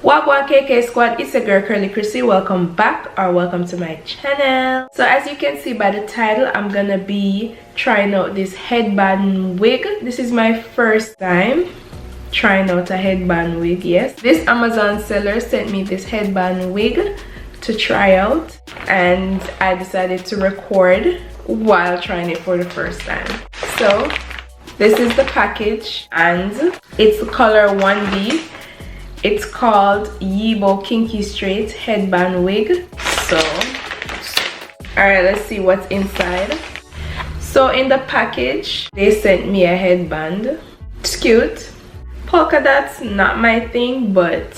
Wagwan KK squad, it's a girl Kurly Krissy. Welcome back or welcome to my channel. So as you can see by the title, I'm gonna be trying out this headband wig. This is my first time trying out a headband wig. Yes, this Amazon seller sent me this headband wig to try out, and I decided to record while trying it for the first time. So this is the package, and it's color 1B. It's called YEBO Kinky Straight Headband Wig. So, alright, let's see what's inside. So in the package, they sent me a headband. It's cute. Polka dots, not my thing, but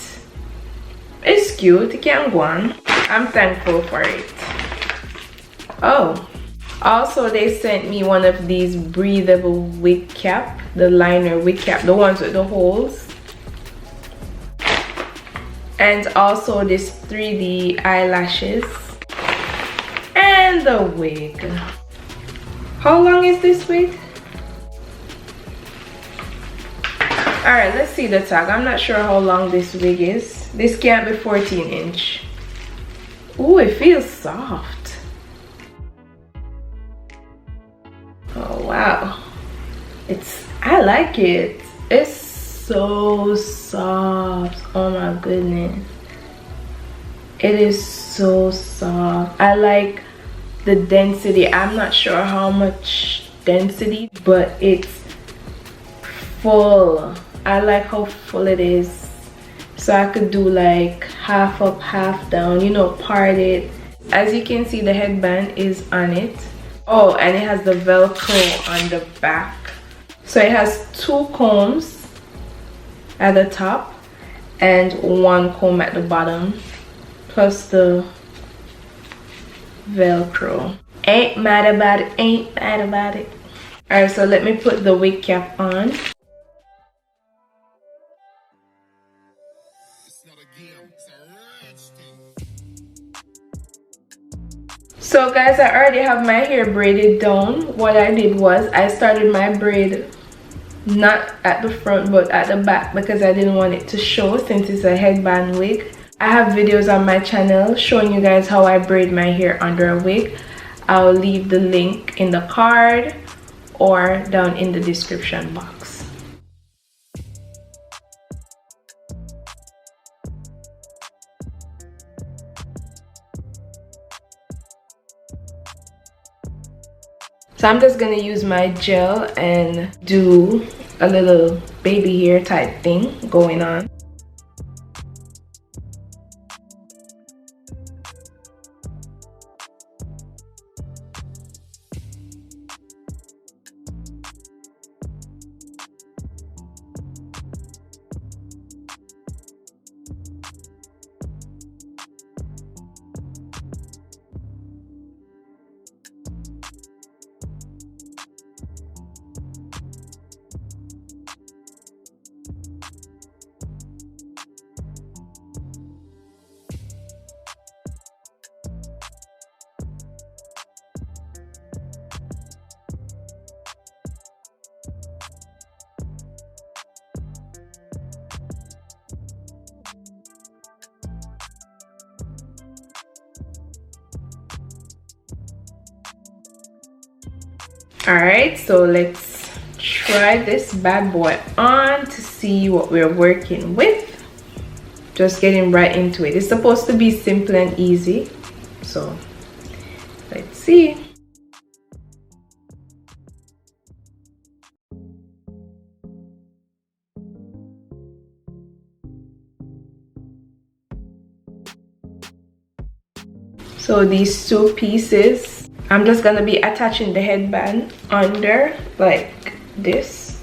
it's cute. It can go on. I'm thankful for it. Oh, also they sent me one of these breathable wig cap, the liner wig cap, the ones with the holes. And also this 3D eyelashes and the wig. How long is this wig? Alright, let's see the tag. I'm not sure how long this wig is. This can't be 14-inch. Ooh, it feels soft. Oh wow. I like it. It's so soft. Oh my goodness, it is so soft. I like the density. I'm not sure how much density, but it's full. I like how full it is, so I could do like half up, half down, you know, part it. As you can see, the headband is on it. Oh, and it has the Velcro on the back. So it has 2 combs at the top and 1 comb at the bottom, plus the Velcro. Ain't mad about it, ain't mad about it. Alright, so let me put the wig cap on. So guys, I already have my hair braided down. What I did was I started my braid not at the front but at the back because I didn't want it to show since it's a headband wig. I have videos on my channel showing you guys how I braid my hair under a wig. I'll leave the link in the card or down in the description box. So I'm just gonna use my gel and do a little baby hair type thing going on. Alright, so let's try this bad boy on to see what we're working with. Just getting right into it. It's supposed to be simple and easy, so let's see. So these 2 pieces, I'm just gonna be attaching the headband under like this.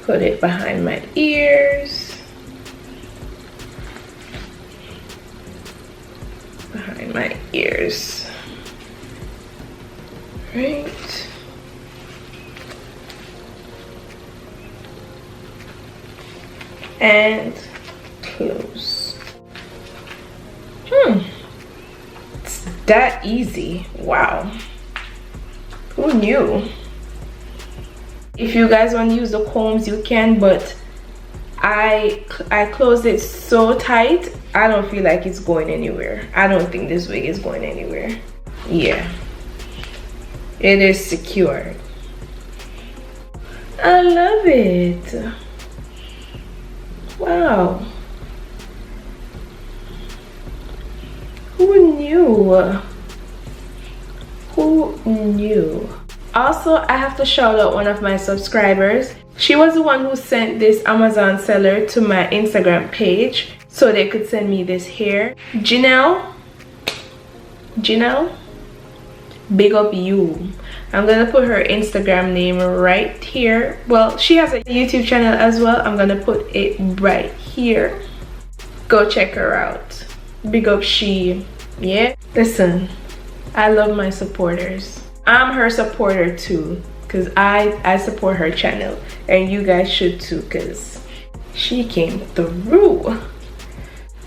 Put it behind my ears. Behind my ears. Right. And close. It's that easy. Wow. Who knew? If you guys want to use the combs, you can, but I closed it so tight, I don't feel like it's going anywhere. I don't think this wig is going anywhere. Yeah, it is secure. I love it. Wow. Who knew? Who knew? Also, I have to shout out one of my subscribers. She was the one who sent this Amazon seller to my Instagram page so they could send me this hair. Janelle, big up you. I'm gonna put her Instagram name right here. Well, she has a YouTube channel as well. I'm gonna put it right here. Go check her out. Big up she. Yeah, listen, I love my supporters. I'm her supporter too, because I support her channel, and you guys should too, because she came through.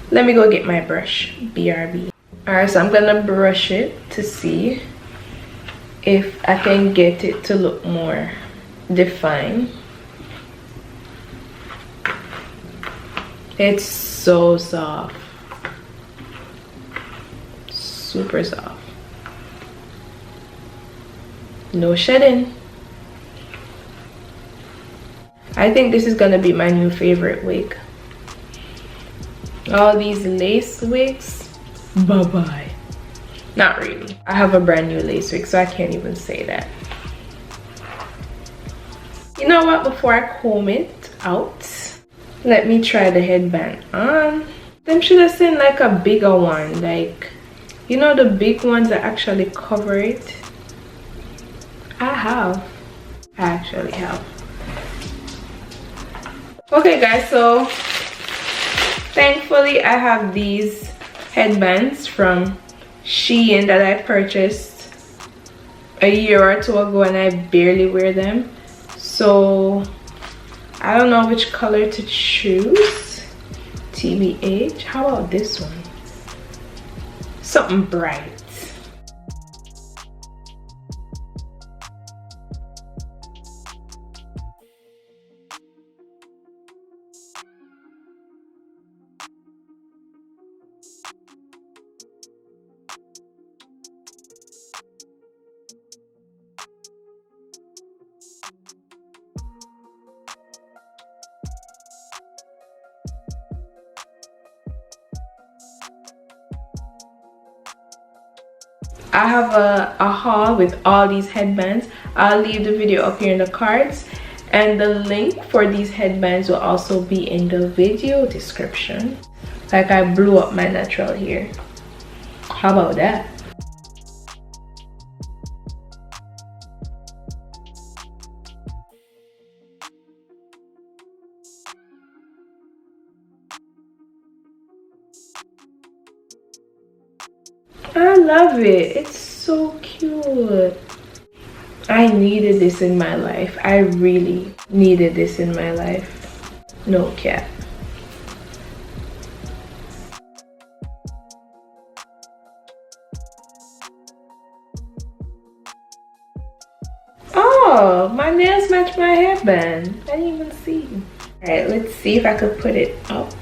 Let me go get my brush. BRB. Alright, so I'm gonna brush it to see if I can get it to look more defined. It's so soft. Super soft. No shedding. I think this is gonna be my new favorite wig. All these lace wigs, bye-bye. Not really. I have a brand new lace wig, so I can't even say that. You know what? Before I comb it out, let me try the headband on. Them should have sent like a bigger one, like, you know, the big ones that actually cover it. I actually have. Okay guys, so thankfully I have these headbands from SHEIN that I purchased a year or two ago, and I barely wear them, so I don't know which color to choose. TBH. How about this one? Something bright. I have a haul with all these headbands. I'll leave the video up here in the cards, and the link for these headbands will also be in the video description. Like, I blew up my natural hair. How about that? I love it. It's so cute. I needed this in my life. I really needed this in my life. No cap. Oh, my nails match my headband. I didn't even see. Alright, let's see if I could put it up.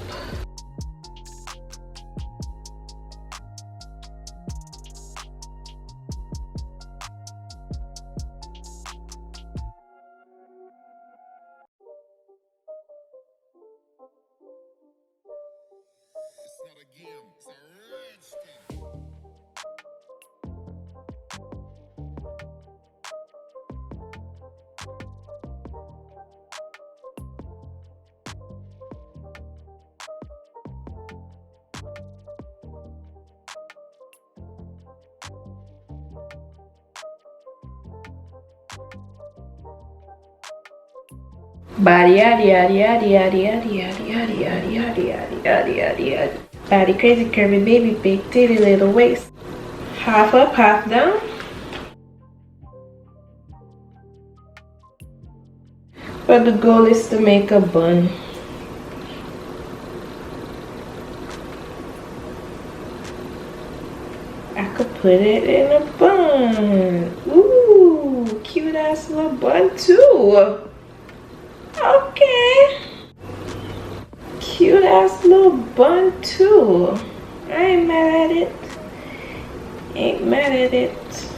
Body yaddy yaddy yaddy yaddy yaddy yaddy yaddy yaddy yaddy yaddy yaddy yaddy yaddy. Body crazy curvy baby big titty little waist. Half up, half down. But the goal is to make a bun. I could put it in a bun. Ooh, cute ass little bun too. Okay. bun too. I ain't mad at it. Ain't mad at it.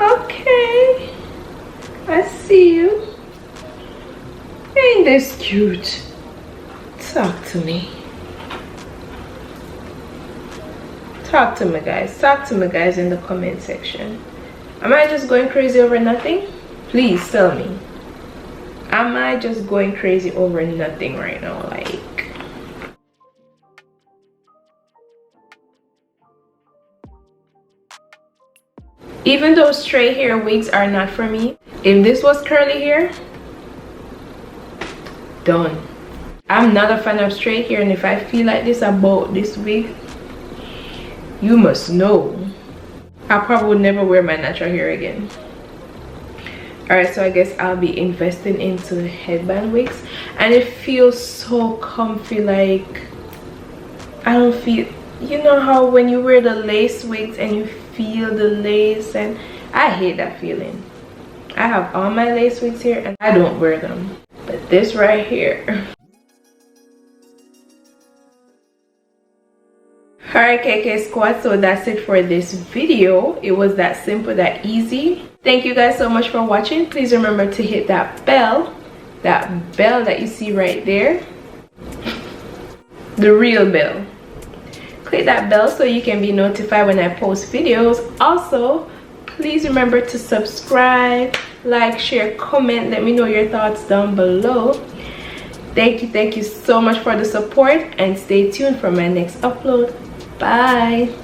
Okay, I see you. Ain't this cute? Talk to me. Talk to me, guys. Talk to me, guys, in the comment section. Am I just going crazy over nothing? Please tell me. Am I just going crazy over nothing right now? Like, even though straight hair wigs are not for me, if this was curly hair, done. I'm not a fan of straight hair, and if I feel like this about this wig, you must know I probably would never wear my natural hair again. Alright, so I guess I'll be investing into headband wigs, and it feels so comfy. Like, I don't feel, you know how when you wear the lace wigs and you feel the lace, and I hate that feeling. I have all my lace wigs here and I don't wear them, but this right here. Alright, KK squad, so that's it for this video. It was that simple, that easy. Thank you guys so much for watching. Please remember to hit that bell that you see right there, the real bell. Click that bell so you can be notified when I post videos. Also, please remember to subscribe, like, share, comment. Let me know your thoughts down below. Thank you so much for the support, and stay tuned for my next upload. Bye.